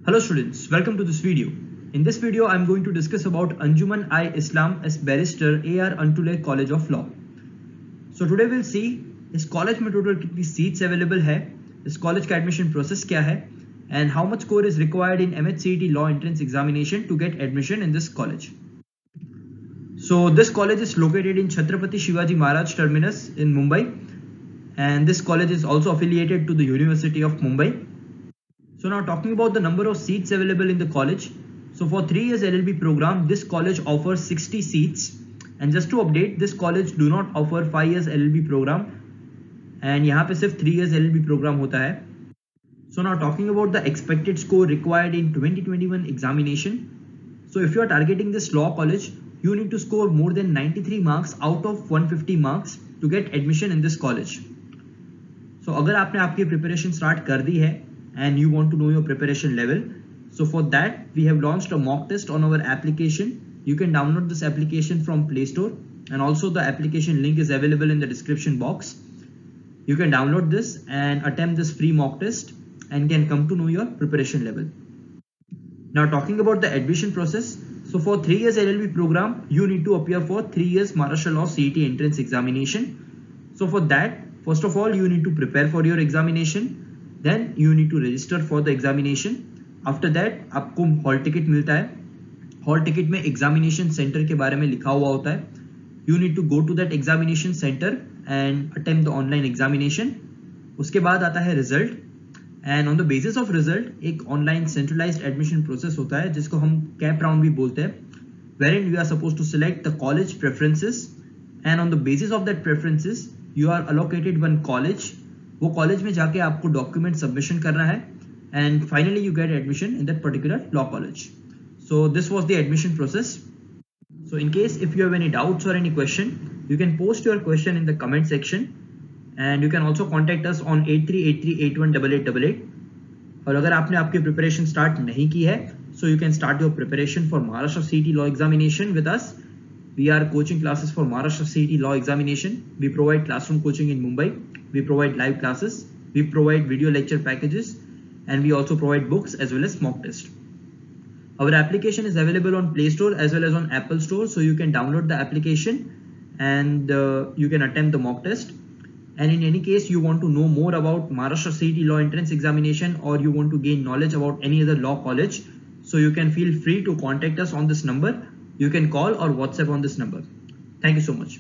Hello students, welcome to this video. In this video, I am going to discuss about Anjuman Islam as Barrister AR Antulay College of Law. So today we'll see इस college में total कितनी seats available है, इस college का admission process क्या है, and how much score is required in MH CET Law entrance examination to get admission in this college. So this college is located in Chhatrapati Shivaji Maharaj Terminus in Mumbai, and this college is also affiliated to the University of Mumbai. So now talking about the number of seats available in the college. So for 3 years LLB program, this college offers 60 seats. And just to update, this college do not offer 5 years LLB program. And यहाँ पे सिर्फ 3 years LLB program होता है. So now talking about the expected score required in 2021 examination. So if you are targeting this law college, you need to score more than 93 marks out of 150 marks to get admission in this college. So अगर आपने आपकी preparation start कर दी है and you want to know your preparation level, so for that we have launched a mock test on our application. You can download this application from Play Store, and also the application link is available in the description box. You can download this and attempt this free mock test and can come to know your preparation level. Now talking about the admission process, so for 3 years LLB program, you need to appear for 3 years Maharashtra Law CET entrance examination. So for that, first of all, you need to prepare for your examination. Then you need to register for the examination. After that आपको hall ticket मिलता है. Hall ticket में examination centre के बारे में लिखा हुआ होता है. You need to go to that examination center and attempt the online examination. उसके बाद आता है result, and on the basis of result एक online centralized admission process होता है जिसको हम कैप राउंड भी बोलते हैं, wherein we are supposed to select the college preferences, and on the basis of that preferences you are allocated one college. वो college में जाके आपको डॉक्यूमेंट सबमिशन करना है and finally you get admission in that particular law college. So this was the admission process. So in case if you have any doubts or any question, you can post your question in the comment section, and you can also contact us on 8383818888. और अगर आपने आपकी preparation start नहीं की है, so you can start your preparation for Maharashtra CET Law examination with us. We are coaching classes for Maharashtra CET Law examination. We provide classroom coaching in Mumbai. We provide live classes. We provide video lecture packages, and we also provide books as well as mock test. Our application is available on Play Store as well as on Apple Store, so you can download the application and you can attempt the mock test. And in any case you want to know more about Maharashtra CET Law entrance examination, or you want to gain knowledge about any other law college, so you can feel free to contact us on this number. You can call or WhatsApp on this number. Thank you so much.